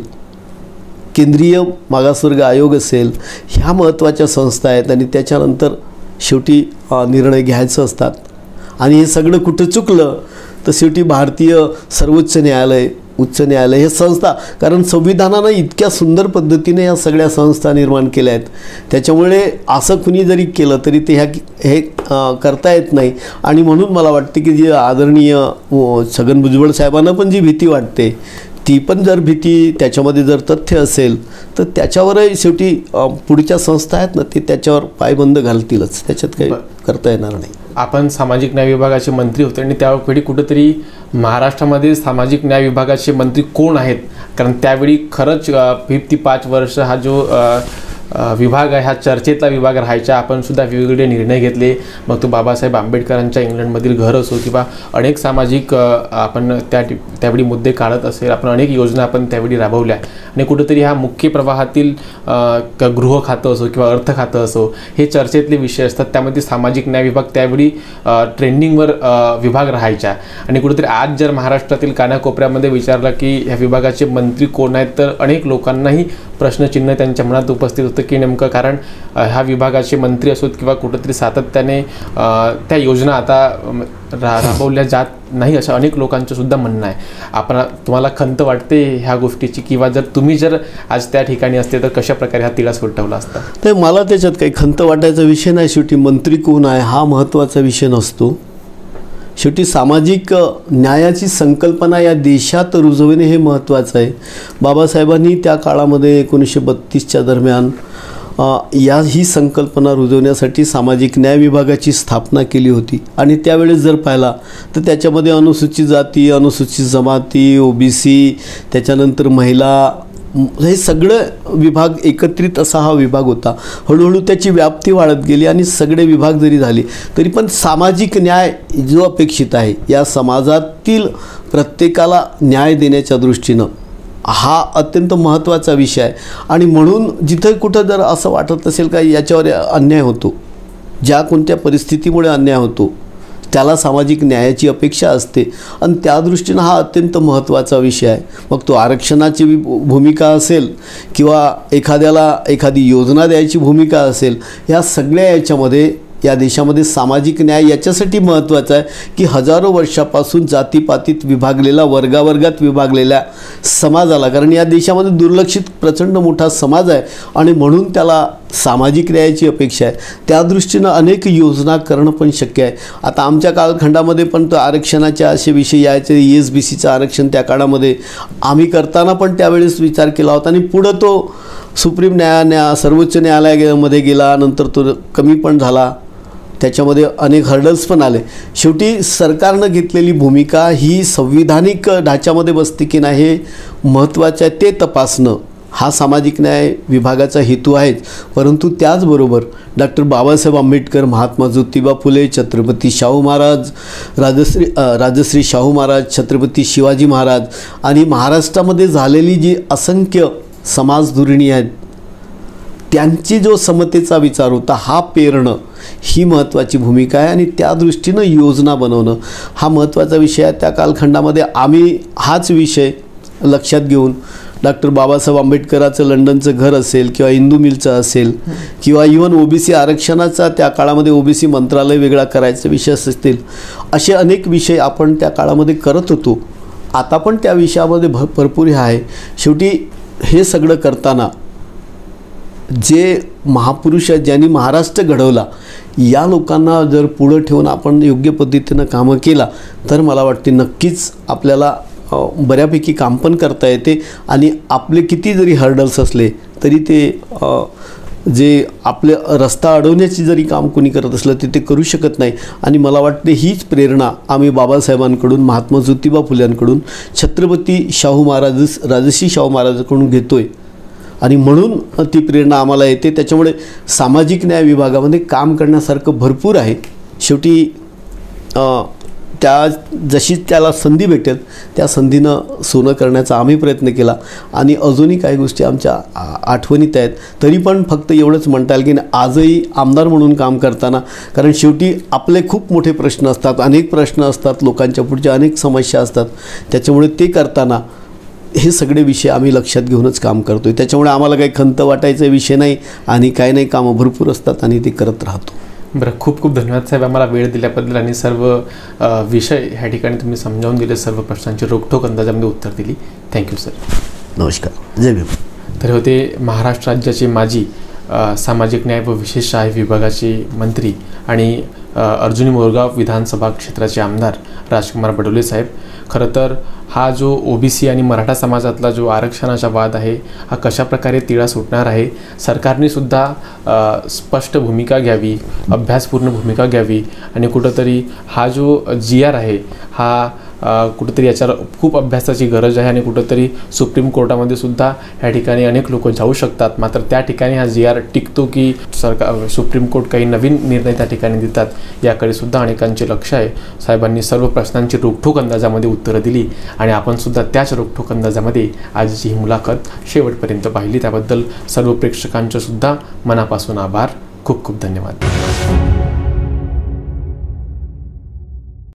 केंद्रीय मागासवर्ग आयोग असेल, ह्या महत्त्वाच्या संस्था आहेत आणि त्याच्यानंतर शेवटी निर्णय घ्यायचं असतात. आणि हे सगळं कुठं चुकलं तर शेवटी भारतीय सर्वोच्च न्यायालय, उच्च न्यायालय हे संस्था, कारण संविधानानं इतक्या सुंदर पद्धतीने या सगळ्या संस्था निर्माण केल्या आहेत, त्याच्यामुळे असं कुणी जरी केलं तरी ते हे करता येत नाही. आणि म्हणून मला वाटते की जी आदरणीय छगन भुजबळ साहेबांना पण जी भीती वाटते ती पण जर भीती त्याच्यामध्ये जर तथ्य असेल तर त्याच्यावरही शेवटी पुढच्या संस्था आहेत ना ते त्याच्यावर पायबंद घालतीलच, त्याच्यात काही करता येणार नाही. आपण सामाजिक न्याय विभागाचे मंत्री होते आणि त्यावेळी कुठेतरी महाराष्ट्रामध्ये सामाजिक न्याय विभागाचे मंत्री कोण आहेत, कारण त्यावेळी खरंच 55 वर्ष हा जो विभाग आहे हा चर्चेतला विभाग राहायचा. आपण सुद्धा वेगवेगळे निर्णय घेतले, मग तो बाबासाहेब आंबेडकरांच्या इंग्लंडमधील घर असो किंवा अनेक सामाजिक आपण त्यावेळी मुद्दे काढत असेल, आपण अनेक योजना आपण त्यावेळी राबवल्या आणि कुठेतरी हा मुख्य प्रवाहातील गृह खातं असो किंवा अर्थ खातं असो हे चर्चेतले विषय असतात. त्यामध्ये सामाजिक न्याय विभाग त्यावेळी ट्रेंडिंगवर विभाग राहायचा आणि कुठेतरी आज जर महाराष्ट्रातील कानाकोपऱ्यामध्ये विचारलं की ह्या विभागाचे मंत्री कोण आहेत तर अनेक लोकांनाही प्रश्नचिन्ह त्यांच्या मनात उपस्थित होतं की नेमकं, कारण ह्या विभागाचे मंत्री असोत किंवा कुठेतरी सातत्याने त्या योजना आता राबवल्या जात नाही असं अनेक लोकांचं सुद्धा म्हणणं आहे. तुम्हाला खंत वाटते ह्या गोष्टीची, किंवा जर तुम्ही आज त्या ठिकाणी असते तर कशा प्रकारे हा तिढा सुलटवला असता? तर मला त्याच्यात काही खंत वाटायचा विषय नाही. शेवटी मंत्री कोण आहे हा महत्त्वाचा विषय नसतो. शेवटी सामाजिक न्यायाची संकल्पना या देशात रुजवणे हे महत्त्वाचं आहे. बाबासाहेबांनी त्या काळामध्ये 1932च्या दरम्यान ही संकल्पना रुजवण्यासाठी सामाजिक न्याय विभागाची स्थापना केली होती आणि त्यावेळेस जर पाहिला तर त्याच्यामध्ये अनुसूचित जाती, अनुसूचित जमाती, ओबीसी, त्याच्यानंतर महिला, हे सगळं विभाग एकत्रित असा हा विभाग होता. हळूहळू त्याची व्याप्ती वाढत गेली आणि सगळे विभाग जरी झाले तरी पण सामाजिक न्याय जो अपेक्षित आहे या समाजातील प्रत्येकाला न्याय देण्याच्या दृष्टीनं हा अत्यंत महत्त्वाचा विषय आहे. आणि म्हणून जिथं कुठं जर असं वाटत असेल का याच्यावर अन्याय होतो, ज्या कोणत्या परिस्थितीमुळे अन्याय होतो त्याला सामाजिक न्यायाची अपेक्षा असते आणि त्या दृष्टीनं हा अत्यंत महत्त्वाचा विषय आहे. मग तो आरक्षणाची भूमिका असेल किंवा एखाद्याला एखादी योजना द्यायची भूमिका असेल, या सगळ्या याच्यामध्ये या देशामध्ये सामाजिक न्याय याच्यासाठी महत्त्वाचा आहे की हजारो वर्षापासून जातीपातीत विभागलेला, वर्गावर्गात विभागलेल्या समाजाला, कारण या देशामध्ये दुर्लक्षित प्रचंड मोठा समाज आहे आणि म्हणून त्याला सामाजिक न्यायाची अपेक्षा आहे. त्या दृष्टीनं अनेक योजना करणं पण शक्य आहे. आता आमच्या कालखंडामध्ये पण तो आरक्षणाचे असे विषय यायचे, ESBCचं आरक्षण त्या काळामध्ये आम्ही करताना पण त्यावेळेस विचार केला होता आणि पुढं तो सुप्रीम सर्वोच्च न्यायालयामध्ये गेला, नंतर तो कमी पण झाला, त्याच्यामध्ये अनेक हर्डल्स पण आले. शेवटी सरकारनं घेतलेली भूमिका ही संविधानिक ढाच्यामध्ये बसते की नाही हे महत्त्वाचं आहे, ते तपासणं हा सामाजिक न्याय विभागाचा हेतू आहेच. परंतु त्याचबरोबर डॉक्टर बाबासाहेब आंबेडकर, महात्मा ज्योतिबा फुले, छत्रपती शाहू महाराज, राजश्री शाहू महाराज, छत्रपती शिवाजी महाराज आणि महाराष्ट्रामध्ये झालेली जी असंख्य समाजधुरणी आहेत त्यांची जो समतेचा विचार होता हा पेरणं ही महत्त्वाची भूमिका आहे आणि त्या दृष्टीनं योजना बनवणं हा महत्त्वाचा विषय आहे. त्या कालखंडामध्ये आम्ही हाच विषय लक्षात घेऊन डॉक्टर बाबासाहेब आंबेडकरांचं लंडनचं घर असेल किंवा इंदू मिलचं असेल किंवा इव्हन OBC आरक्षणाचा त्या काळामध्ये OBC मंत्रालय वेगळा करायचे विषय असतील, असे अनेक विषय आपण त्या काळामध्ये करत होतो. आता पण त्या विषयामध्ये भरपूर हे आहे. शेवटी हे सगळं करताना जे महापुरुष आहेत ज्यांनी महाराष्ट्र घडवला या लोकांना जर पुढं ठेवून आपण योग्य पद्धतीनं कामं केला तर मला वाटते नक्कीच आपल्याला बऱ्यापैकी काम पण करता येते आणि आपले किती जरी हर्डल्स असले तरी ते जे आपले रस्ता अडवण्याची जरी काम कोणी करत असलं ते करू शकत नाही. आणि मला वाटते हीच प्रेरणा आम्ही बाबासाहेबांकडून, महात्मा ज्योतिबा फुल्यांकडून, छत्रपती शाहू महाराज, राजश्री शाहू महाराजांकडून घेतोय आणि म्हणून ती प्रेरणा आम्हाला येते. त्याच्यामुळे सामाजिक न्याय विभागामध्ये काम करण्यासारखं भरपूर आहे. शेवटी जशी त्याला संधी भेटेल त्या संधीनं सोनं करण्याचा आम्ही प्रयत्न केला आणि अजूनही काही गोष्टी आमच्या आठवणीत आहेत. तरी पण फक्त एवढंच म्हणता येईल की आजही आमदार म्हणून काम करताना, कारण शेवटी आपले खूप मोठे प्रश्न असतात, अनेक प्रश्न असतात, लोकांच्या पुढच्या अनेक समस्या असतात, त्याच्यामुळे ते करताना हे सगळे विषय आम्ही लक्षात घेऊनच काम करतो आहे. त्याच्यामुळे आम्हाला काही खंत वाटायचा विषय नाही आणि काही नाही, कामं भरपूर असतात आणि ते करत राहतो. बरं, खूप खूप धन्यवाद साहेब आम्हाला वेळ दिल्याबद्दल आणि सर्व विषय ह्या ठिकाणी तुम्ही समजावून दिले, सर्व प्रश्नांची रोखठोक अंदाजामध्ये उत्तर दिली. Thank you sir. नमस्कार. जय भीम. तर होते महाराष्ट्र राज्याचे माजी सामाजिक न्याय व विशेष सहाय्य विभागाचे मंत्री आणि अर्जुनी मोरगाव विधानसभा क्षेत्राचे आमदार राजकुमार बडोले साहेब. खरं तर हा जो OBC आणि मराठा समाजातला जो आरक्षणाचा वाद आहे हा कशाप्रकारे तिळा सुटणार आहे, सरकारने सुद्धा स्पष्ट भूमिका घ्यावी, अभ्यासपूर्ण भूमिका घ्यावी आणि कुठंतरी हा जो GR आहे हा कुठंतरी याच्यावर खूप अभ्यासाची गरज आहे आणि कुठंतरी सुप्रीम कोर्टामध्ये सुद्धा ह्या ठिकाणी अनेक लोक जाऊ शकतात. मात्र त्या ठिकाणी हा GR टिकतो की सुप्रीम कोर्ट काही नवीन निर्णय त्या ठिकाणी देतात याकडे सुद्धा अनेकांचे लक्ष आहे. साहेबांनी सर्व प्रश्नांची रोखठोक अंदाजामध्ये उत्तरं दिली आणि आपण सुद्धा त्याच रोखठोक अंदाजामध्ये आजची ही मुलाखत शेवटपर्यंत पाहिली. त्याबद्दल सर्व प्रेक्षकांचं सुद्धा मनापासून आभार. खूप खूप धन्यवाद.